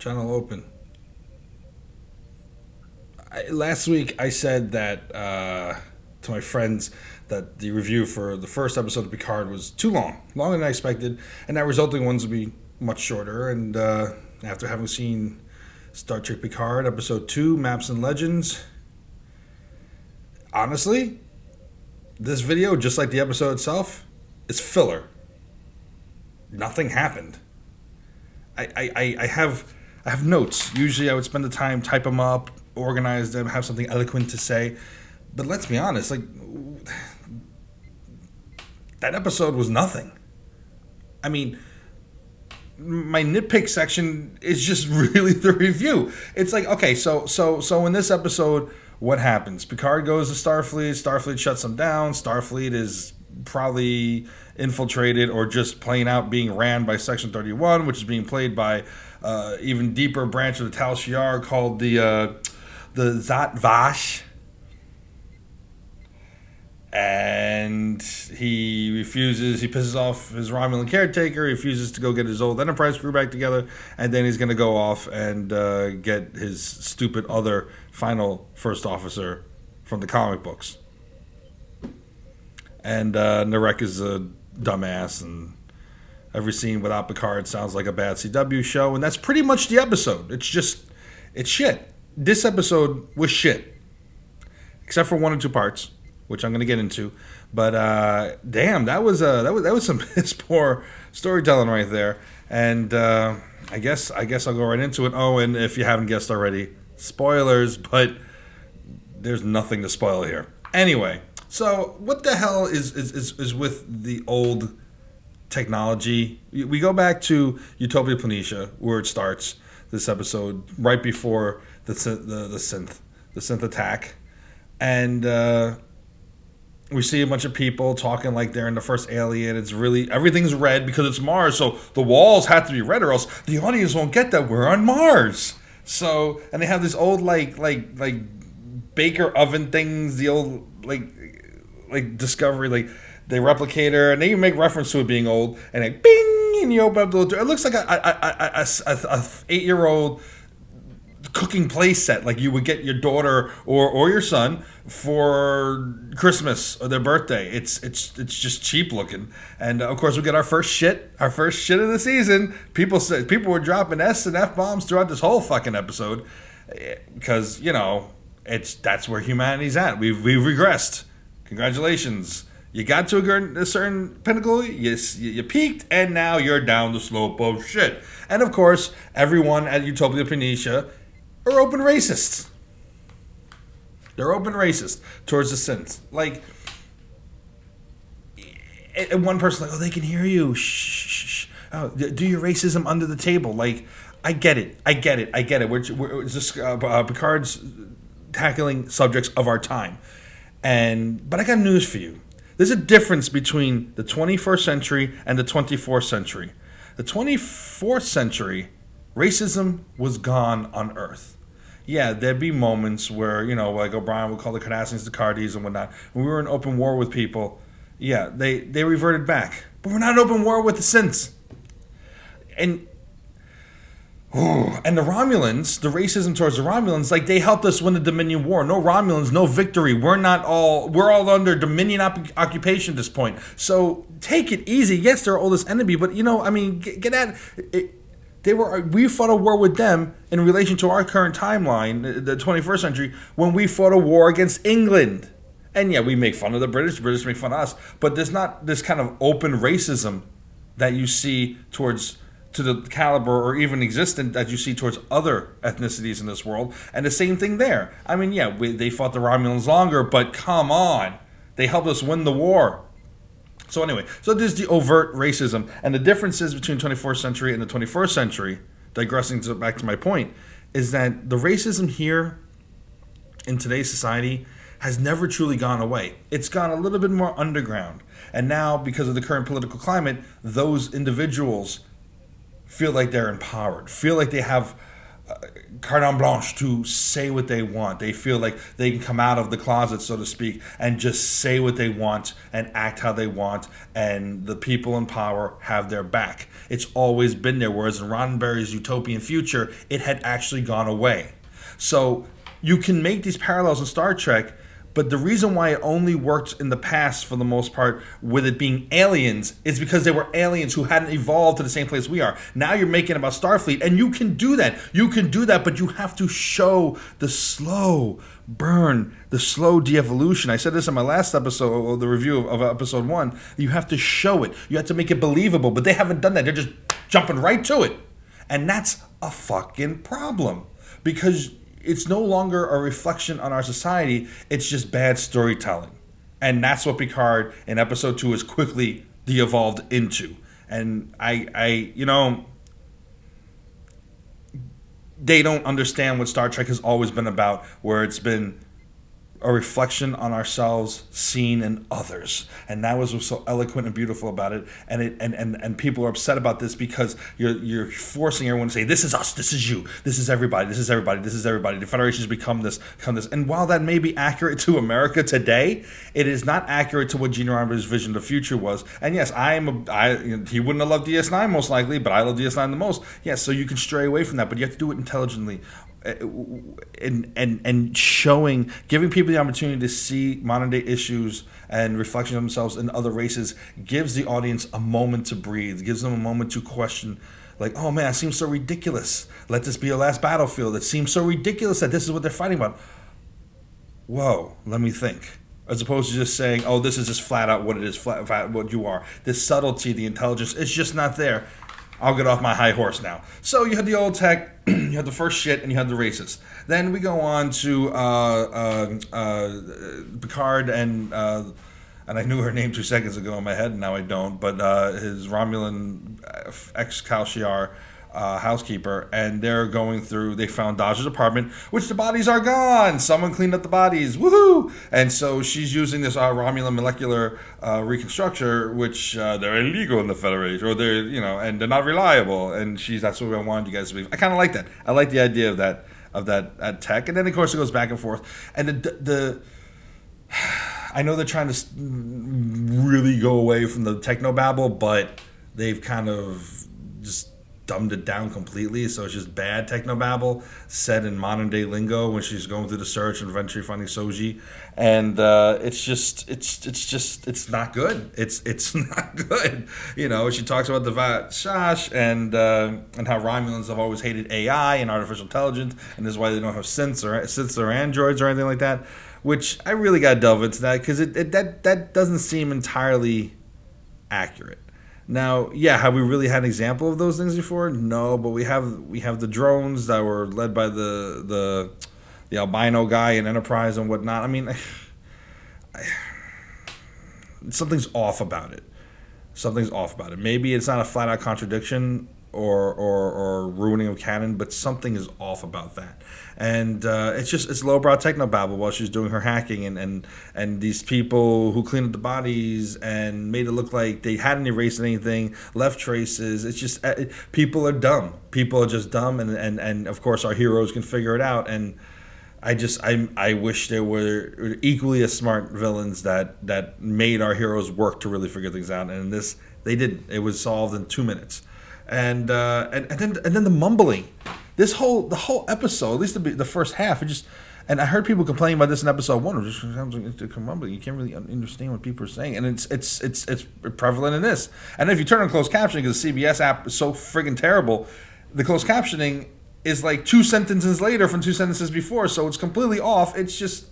Channel open. Last week I said that to my friends that the review for the first episode of Picard was too long, longer than I expected, and that resulting ones would be much shorter. And after having seen Star Trek Picard Episode 2, Maps and Legends, honestly, this video, just like the episode itself, is filler. Nothing happened. I have notes. Usually I would spend the time, type them up, organize them, have something eloquent to say. But let's be honest, like, that episode was nothing. I mean, my nitpick section is just really the review. It's like, okay, so in this episode, what happens? Picard goes to Starfleet. Starfleet shuts him down. Starfleet is probably infiltrated or just plain out being ran by Section 31, which is being played by even deeper branch of the Tal Shiar called the Zat Vash. And he pisses off his Romulan caretaker, he refuses to go get his old Enterprise crew back together, and then he's going to go off and get his stupid other final first officer from the comic books. And Narek is a dumbass, and every scene without Picard sounds like a bad CW show, and that's pretty much the episode. It's shit. This episode was shit, except for one or two parts, which I'm going to get into. But damn, that was some piss poor storytelling right there. And I guess I'll go right into it. Oh, and if you haven't guessed already, spoilers, but there's nothing to spoil here. Anyway, so what the hell is with the old technology? We go back to Utopia Planitia, where it starts, this episode, right before the synth attack. And we see a bunch of people talking like they're in the first Alien. It's really, everything's red because it's Mars, so the walls have to be red or else the audience won't get that we're on Mars. So, and they have this old like baker oven things, the old like Discovery, like the replicator, and they even make reference to it being old, and like bing, and you open up the little door. It looks like a 8-year-old cooking place set, like you would get your daughter or your son for Christmas or their birthday. It's just cheap looking. And of course we get our first shit of the season. People were dropping S and F bombs throughout this whole fucking episode because that's where humanity's at. We've regressed. Congratulations. You got to a certain pinnacle, you peaked, and now you're down the slope of shit. And of course, everyone at Utopia Planitia are open racists. They're open racist towards the synths. Like, and one person like, oh, they can hear you. Shh. Oh, do your racism under the table. Like, I get it. We're just Picard's tackling subjects of our time. But I got news for you. There's a difference between the 21st century and the 24th century. The 24th century, racism was gone on Earth. Yeah, there'd be moments where, like O'Brien would call the Cardassians the Cardis and whatnot. When we were in open war with people, yeah, they reverted back. But we're not in open war with the synths. And the Romulans, the racism towards the Romulans, like they helped us win the Dominion War. No Romulans, no victory. We're all under Dominion occupation at this point. So take it easy. Yes, they're our oldest enemy, but get at it. We fought a war with them in relation to our current timeline, the 21st century, when we fought a war against England. And yeah, we make fun of the British make fun of us, but there's not this kind of open racism that you see to the caliber or even existent that you see towards other ethnicities in this world. And the same thing there. I mean, yeah, they fought the Romulans longer, but come on. They helped us win the war. So anyway, there's the overt racism. And the differences between 24th century and the 21st century, digressing back to my point, is that the racism here in today's society has never truly gone away. It's gone a little bit more underground. And now, because of the current political climate, those individuals feel like they're empowered, feel like they have carte blanche to say what they want. They feel like they can come out of the closet, so to speak, and just say what they want and act how they want, and the people in power have their back. It's always been there, whereas in Roddenberry's utopian future, it had actually gone away. So you can make these parallels in Star Trek, but the reason why it only worked in the past, for the most part, with it being aliens, is because they were aliens who hadn't evolved to the same place we are. Now you're making about Starfleet, and you can do that. You can do that, but you have to show the slow burn, the slow de-evolution. I said this in my last episode, or the review of episode 1. You have to show it. You have to make it believable, but they haven't done that. They're just jumping right to it. And that's a fucking problem, because it's no longer a reflection on our society. It's just bad storytelling. And that's what Picard in episode 2 is quickly de-evolved into. And I they don't understand what Star Trek has always been about, where it's been a reflection on ourselves seen in others. And that was what's so eloquent and beautiful about it. And people are upset about this because you're forcing everyone to say, this is us, this is you, this is everybody, this is everybody, this is everybody. The Federation's become this. And while that may be accurate to America today, it is not accurate to what Gene Roddenberry's vision of the future was. And yes, he wouldn't have loved DS9 most likely, but I love DS9 the most. Yes, so you can stray away from that, but you have to do it intelligently. And showing, giving people the opportunity to see modern day issues and reflections of themselves in other races gives the audience a moment to breathe, gives them a moment to question, like, oh man, it seems so ridiculous. Let this be your last battlefield. It seems so ridiculous that this is what they're fighting about. Whoa, let me think. As opposed to just saying, oh, this is just flat out what it is, flat what you are. This subtlety, the intelligence, it's just not there. I'll get off my high horse now. So you had the old tech, you had the first shit, and you had the racists. Then we go on to Picard and I knew her name 2 seconds ago in my head, and now I don't, but his Romulan ex-Cal Shiar housekeeper, and they're going through, they found Dodge's apartment, which the bodies are gone. Someone cleaned up the bodies. Woohoo! And so she's using this Romulan molecular reconstructor, which they're illegal in the Federation, or they're, and they're not reliable. And that's what I wanted you guys to believe. I kind of like that. I like the idea of that tech. And then, of course, it goes back and forth. And I know they're trying to really go away from the technobabble, but they've kind of just dumbed it down completely, so it's just bad technobabble said in modern day lingo when she's going through the search and eventually finding Soji, and it's not good. It's not good. She talks about the Vat-Shash and how Romulans have always hated AI and artificial intelligence, and this is why they don't have synths or androids or anything like that. Which I really got to delve into that, because that doesn't seem entirely accurate. Now, yeah, have we really had an example of those things before? No, but we have the drones that were led by the albino guy in Enterprise and whatnot. I mean, something's off about it. Maybe it's not a flat out contradiction or ruining of canon, but something is off about that. And it's lowbrow technobabble while she's doing her hacking, and these people who cleaned up the bodies and made it look like they hadn't erased anything, left traces. It's just people are dumb. People are just dumb, and of course our heroes can figure it out. And I wish there were equally as smart villains that made our heroes work to really figure things out. And this, they didn't. It was solved in 2 minutes. And then the mumbling, the whole episode, at least the first half, and I heard people complaining about this in episode 1. It just sounds like it's mumbling. You can't really understand what people are saying, and it's prevalent in this. And if you turn on closed captioning, because the CBS app is so friggin' terrible, the closed captioning is like 2 sentences later from 2 sentences before, so it's completely off. It's just.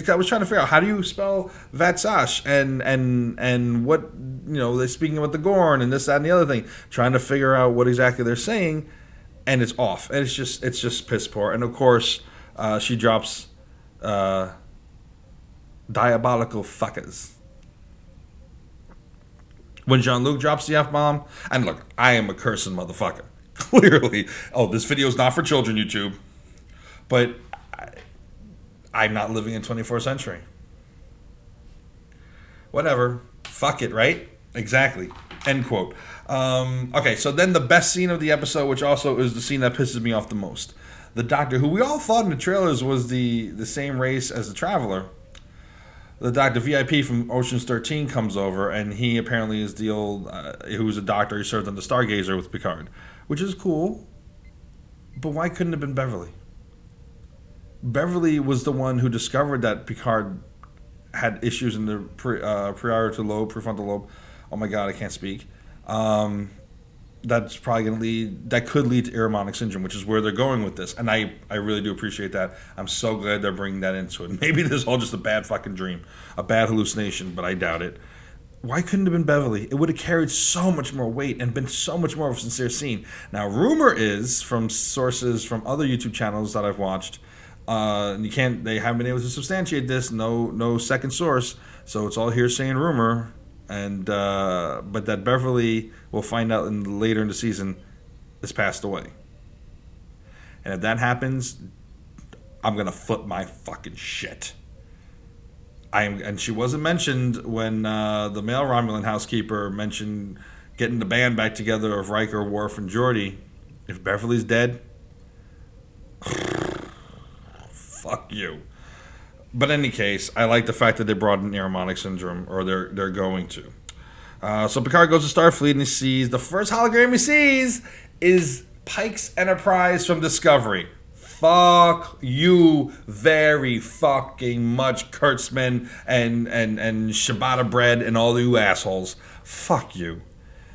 I was trying to figure out, how do you spell Vat-Shash and what, they're speaking about the Gorn and this, that, and the other thing, trying to figure out what exactly they're saying, and it's off, and it's just piss poor. And of course, she drops diabolical fuckers. When Jean-Luc drops the F-bomb, and look, I am a cursing motherfucker, clearly. Oh, this video is not for children, YouTube, but I'm not living in 24th century. Whatever. Fuck it, right? Exactly. End quote. Okay, so then the best scene of the episode, which also is the scene that pisses me off the most. the Doctor, who we all thought in the trailers was the same race as the Traveler. The Doctor VIP from Ocean's 13 comes over, and he apparently is the old, who's a doctor. He served on the Stargazer with Picard, which is cool. But why couldn't it have been Beverly? Beverly was the one who discovered that Picard had issues in the prefrontal lobe. Oh my God, I can't speak. That's probably going to lead. That could lead to Ironic syndrome, which is where they're going with this. And I really do appreciate that. I'm so glad they're bringing that into it. Maybe this is all just a bad fucking dream, a bad hallucination, but I doubt it. Why couldn't it have been Beverly? It would have carried so much more weight and been so much more of a sincere scene. Now, rumor is from sources from other YouTube channels that I've watched. They haven't been able to substantiate this. No second source. So it's all hearsay and rumor. And but that Beverly, we'll find out later in the season, has passed away. And if that happens, I'm gonna flip my fucking shit. And she wasn't mentioned when the male Romulan housekeeper mentioned getting the band back together of Riker, Worf, and Geordi. If Beverly's dead, fuck you. But in any case, I like the fact that they brought in Ironic syndrome, or they're going to. So Picard goes to Starfleet and he sees the first hologram he sees is Pike's Enterprise from Discovery. Fuck you very fucking much, Kurtzman and Ciabatta Bread and all you assholes. Fuck you.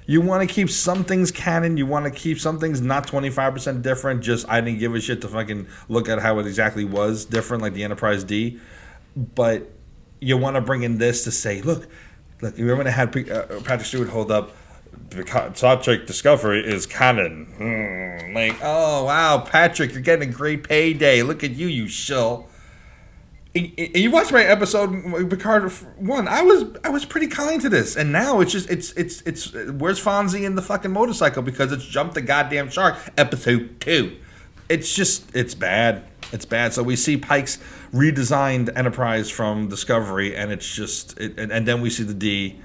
You want to keep some things canon. You want to keep some things not 25% different. Just I didn't give a shit to fucking look at how it exactly was different, like the Enterprise D. But you want to bring in this to say, look. You remember when I had Patrick Stewart hold up, Star Trek Discovery is canon. Like, oh wow, Patrick, you're getting a great payday. Look at you, you shill. You watched my episode Picard 1. I was pretty kind to this, and now it's where's Fonzie in the fucking motorcycle because it's jumped the goddamn shark. Episode 2. It's bad. It's bad. So we see Pike's redesigned Enterprise from Discovery, and and then we see the D,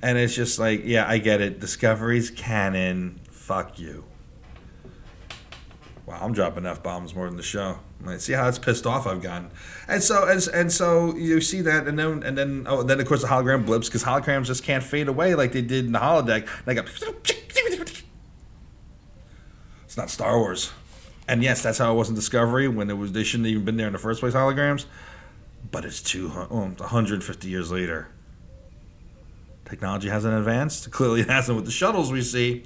and it's just like, yeah, I get it. Discovery's canon. Fuck you. Wow, I'm dropping F-bombs more than the show. See how it's pissed off I've gotten. And so you see that, and then of course the hologram blips because holograms just can't fade away like they did in the holodeck. They got. It's not Star Wars. And yes, that's how it was in Discovery when they shouldn't have even been there in the first place, holograms. But it's 150 years later. Technology hasn't advanced. Clearly it hasn't with the shuttles we see.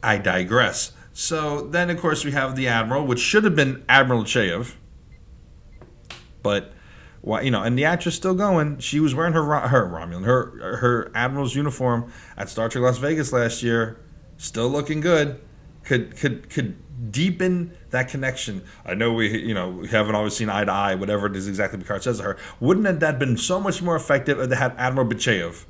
I digress. So then, of course, we have the Admiral, which should have been Admiral Cheyev. But, and the actress still going. She was wearing her Admiral's uniform at Star Trek Las Vegas last year. Still looking good. Could deepen that connection. I know we haven't always seen eye to eye, whatever it is exactly Picard says to her. Wouldn't that have been so much more effective if they had Admiral Bacheyev,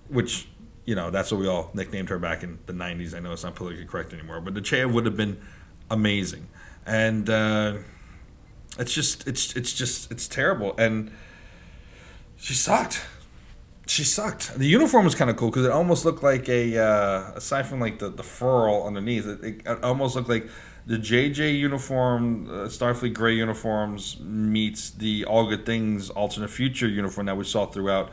which, that's what we all nicknamed her back in the 90s. I know it's not politically correct anymore, but Bacheyev would have been amazing. And it's terrible. And she sucked. The uniform was kind of cool because it almost looked like aside from like the furl underneath, it almost looked like the JJ uniform, Starfleet gray uniforms meets the All Good Things alternate future uniform that we saw throughout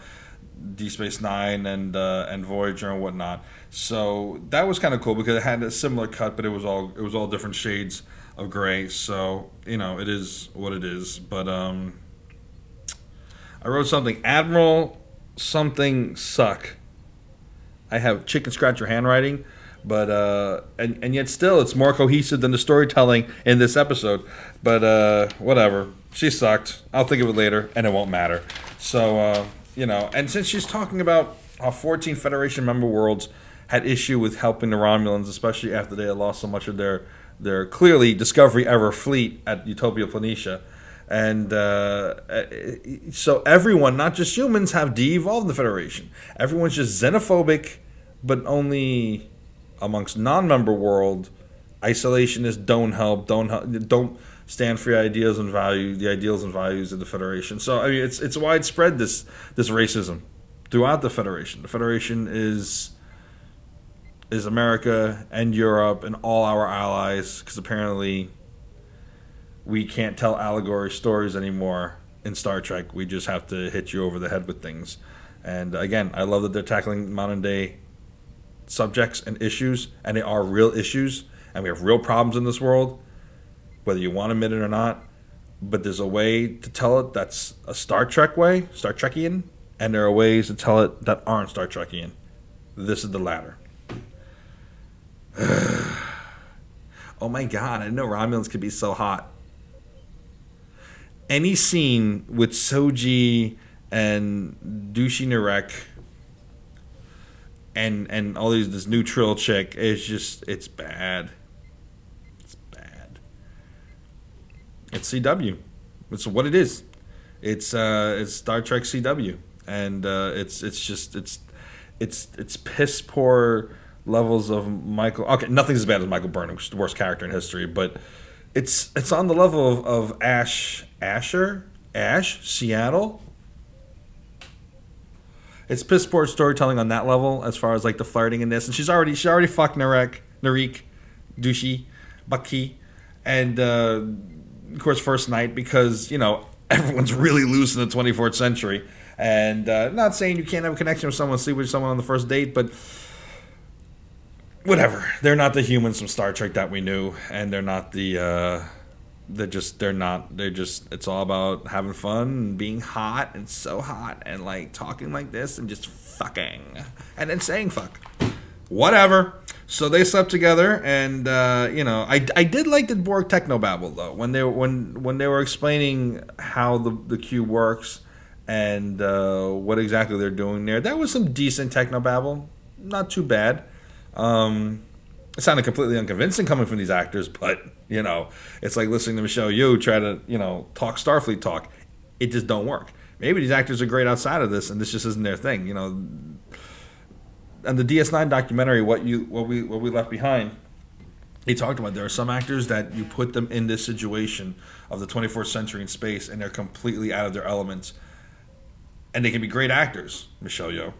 Deep Space Nine and Voyager and whatnot. So that was kind of cool because it had a similar cut, but it was all different shades of gray. So it is what it is. But I wrote something. Admiral something suck. I have chicken scratch your handwriting, but and yet still it's more cohesive than the storytelling in this episode. But whatever. She sucked. I'll think of it later, and it won't matter. So and since she's talking about how 14 Federation member worlds had issue with helping the Romulans, especially after they had lost so much of their clearly Discovery era fleet at Utopia Planitia. And so everyone, not just humans, have de-evolved in the Federation. Everyone's just xenophobic, but only amongst non-member world. Isolationists don't help, don't stand for the ideals and values of the Federation. So it's widespread this racism throughout the Federation. The Federation is America and Europe and all our allies, because apparently we can't tell allegory stories anymore in Star Trek. We just have to hit you over the head with things. And again, I love that they're tackling modern day subjects and issues, and they are real issues, and we have real problems in this world, whether you want to admit it or not. But there's a way to tell it that's a Star Trek way, Star Trekian, and there are ways to tell it that aren't Star Trekian. This is the latter. Oh my God, I didn't know Romulans could be so hot. Any scene with Soji and Douchey Narek and all this new Trill chick is just, it's bad. It's bad. It's CW. It's what it is. It's Star Trek CW, and it's piss poor levels of Michael. Okay, nothing's as bad as Michael Burnham, which is the worst character in history, but it's on the level of Ash Seattle. It's piss poor storytelling on that level as far as like the flirting in this, and she already fucked Narek, Douchey, Bucky, and of course First Night, because everyone's really loose in the 24th century, and not saying you can't have a connection with someone, sleep with someone on the first date, but whatever. They're not the humans from Star Trek that we knew, and they're not the. It's all about having fun and being hot and so hot and like talking like this and just fucking and then saying fuck. Whatever. So they slept together, and I did like the Borg technobabble though when they were explaining how the cube works and what exactly they're doing there. That was some decent technobabble, not too bad. It sounded completely unconvincing coming from these actors, but it's like listening to Michelle Yeoh try to talk Starfleet talk. It just don't work. Maybe these actors are great outside of this, and this just isn't their thing. And the DS9 documentary, what we left behind, he talked about there are some actors that you put them in this situation of the 24th century in space, and they're completely out of their elements, and they can be great actors, Michelle Yeoh,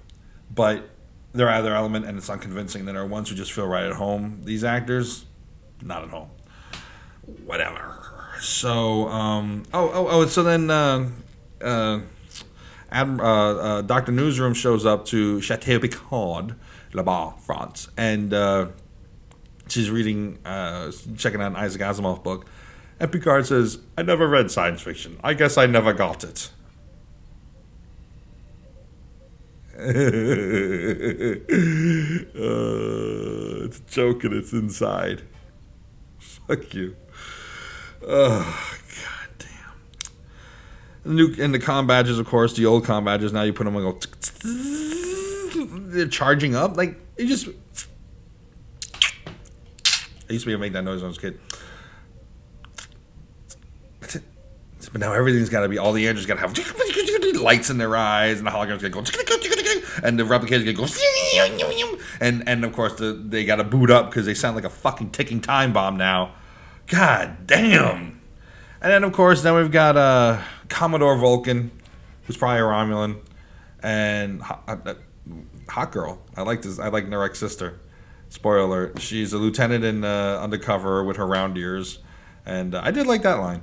but they're out of their element and it's unconvincing. Then there are ones who just feel right at home. These actors, not at home. Whatever. So, so then Dr. Newsroom shows up to Chateau Picard, là-bas, France, and she's reading, checking out an Isaac Asimov book, and Picard says, "I never read science fiction. I guess I never got it." It's a joke and it's inside. Fuck you. Oh, god damn. And the comm badges, of course, the old comm badges, now you put them and go, they're charging up. Like, it just, I used to be able to make that noise when I was a kid. But now everything's got to be, all the androids got to have lights in their eyes, and the holograms got to go, and the replicators got to go, and of course they got to boot up because they sound like a fucking ticking time bomb now. God damn. And then of course we've got Commodore Vulcan, who's probably a Romulan, and hot girl. I like Narek's sister. Spoiler alert: she's a lieutenant in undercover with her round ears, and I did like that line.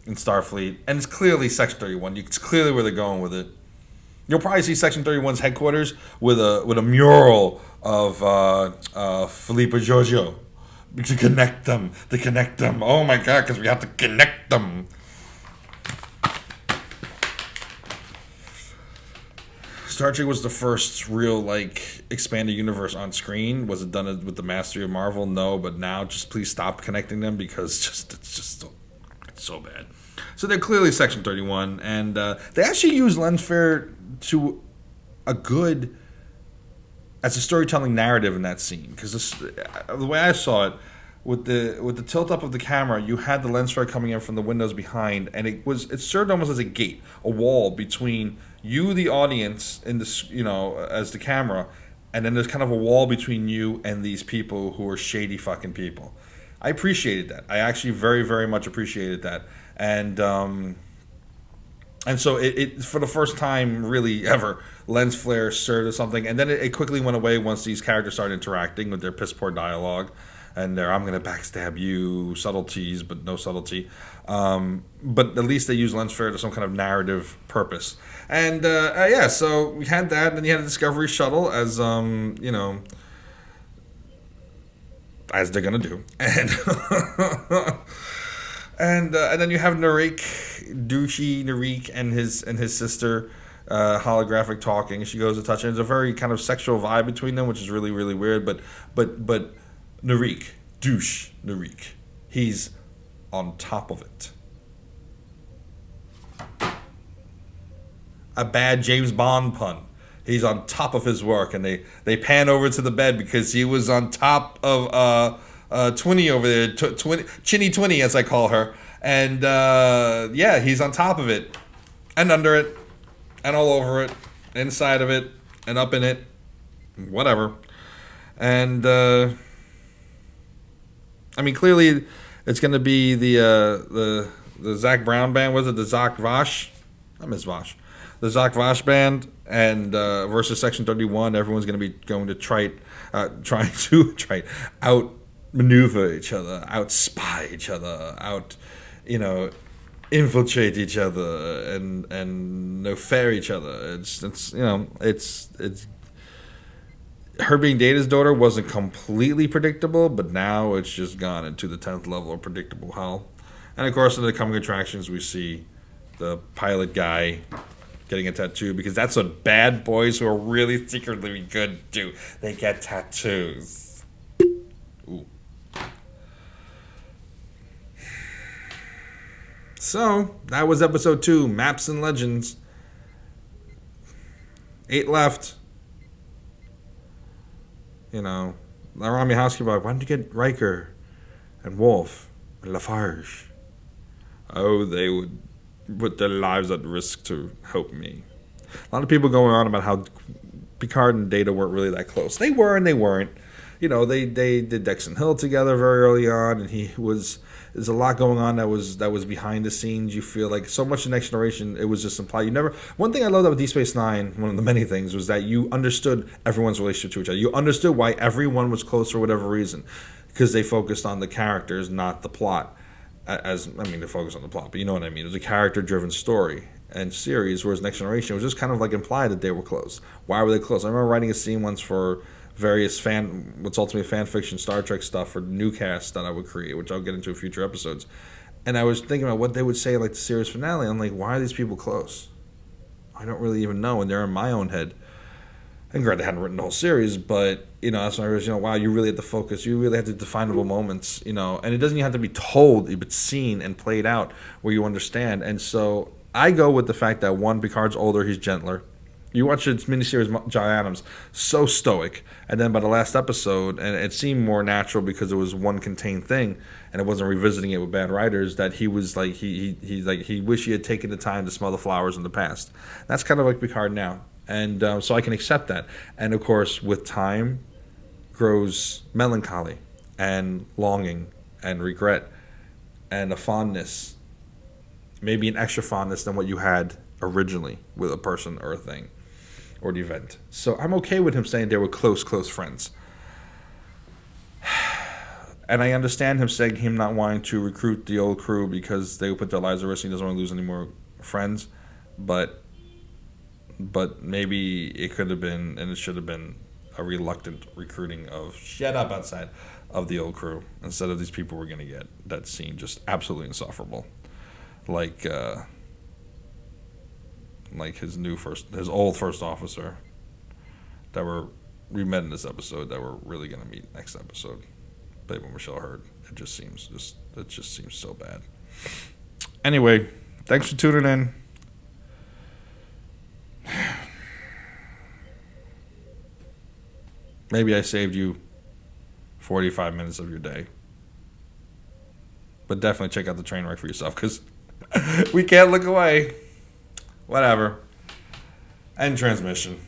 In Starfleet, and it's clearly Section 31. It's clearly where they're going with it. You'll probably see Section 31's headquarters with a mural of Philippe Giorgio to connect them. Oh my god, because we have to connect them. Star Trek was the first real expanded universe on screen. Was it done with the mastery of Marvel? No, but now just please stop connecting them because it's so bad. So they're clearly Section 31, and they actually use lens flare to a good as a storytelling narrative in that scene, because the way I saw it, with the tilt up of the camera, you had the lens flare coming in from the windows behind, and it served almost as a gate, a wall between you, the audience, in this, as the camera, and then there's kind of a wall between you and these people who are shady fucking people. I appreciated that. I actually very, very much appreciated that. And so it for the first time really ever, lens flare served as something. And then it quickly went away once these characters started interacting with their piss poor dialogue. and they're I'm gonna backstab you, subtleties but no subtlety. But at least they use lens flare to some kind of narrative purpose. And so we had that, and then you had a Discovery shuttle, as as they're gonna do, and and then you have douchey Narik, and his sister, holographic talking. She goes to touch, and there's a very kind of sexual vibe between them, which is really, really weird. But Narik, douche Narik, he's on top of it. A bad James Bond pun. He's on top of his work, and they pan over to the bed because he was on top of Twinny over there, Chinny Twinny as I call her, and he's on top of it, and under it, and all over it, inside of it, and up in it, whatever. And clearly, it's going to be the Zach Brown band. Was it the Zach Vash? I miss Vash. The Zach Vash band, and versus Section 31. Everyone's going to be trying to out maneuver each other, out spy each other, out infiltrate each other, and fair each other. It's her being Data's daughter wasn't completely predictable, but now it's just gone into the 10th level of predictable hell. And of course, in the coming attractions, we see the pilot guy getting a tattoo, because that's what bad boys who are really secretly good do. They get tattoos. Ooh. So, that was episode 2, Maps and Legends. 8 left. Around my house, why didn't you get Riker and Worf and Lafarge? Oh, they would put their lives at risk to help me. A lot of people going on about how Picard and Data weren't really that close. They were and they weren't. They did Dex and Hill together very early on, and there's a lot going on that was behind the scenes. You feel like so much in Next Generation, it was just implied. One thing I loved about Deep Space Nine, one of the many things, was that you understood everyone's relationship to each other. You understood why everyone was close for whatever reason, because they focused on the characters, not the plot. They focus on the plot, but you know what I mean. It was a character-driven story and series, whereas Next Generation was just kind of like implied that they were close. Why were they close? I remember writing a scene once for various what's ultimately fan fiction Star Trek stuff for new casts that I would create, which I'll get into in future episodes. And I was thinking about what they would say like the series finale. I'm like, why are these people close? I don't really even know, and they're in my own head. And granted, they hadn't written the whole series, but that's when I realized, wow, you really had to focus. You really had the definable moments, and it doesn't even have to be told, but seen and played out where you understand. And so I go with the fact that one, Picard's older, he's gentler. You watch its miniseries, John Adams, so stoic, and then by the last episode, and it seemed more natural because it was one contained thing, and it wasn't revisiting it with bad writers. That he was like he wished he had taken the time to smell the flowers in the past. That's kind of like Picard now, and so I can accept that. And of course, with time, grows melancholy, and longing, and regret, and a fondness, maybe an extra fondness than what you had originally with a person or a thing or the event. So I'm okay with him saying they were close friends. And I understand him saying him not wanting to recruit the old crew because they would put their lives at risk and he doesn't want to lose any more friends. But maybe it could have been, and it should have been, a reluctant recruiting of shut up outside of the old crew instead of these people we're going to get that seem just absolutely insufferable. Like his old first officer that we met in this episode that we're really gonna meet next episode, played by Michelle Hurd. It just seems so bad. Anyway, thanks for tuning in. Maybe I saved you 45 minutes of your day, but definitely check out the train wreck for yourself because we can't look away. Whatever. End transmission.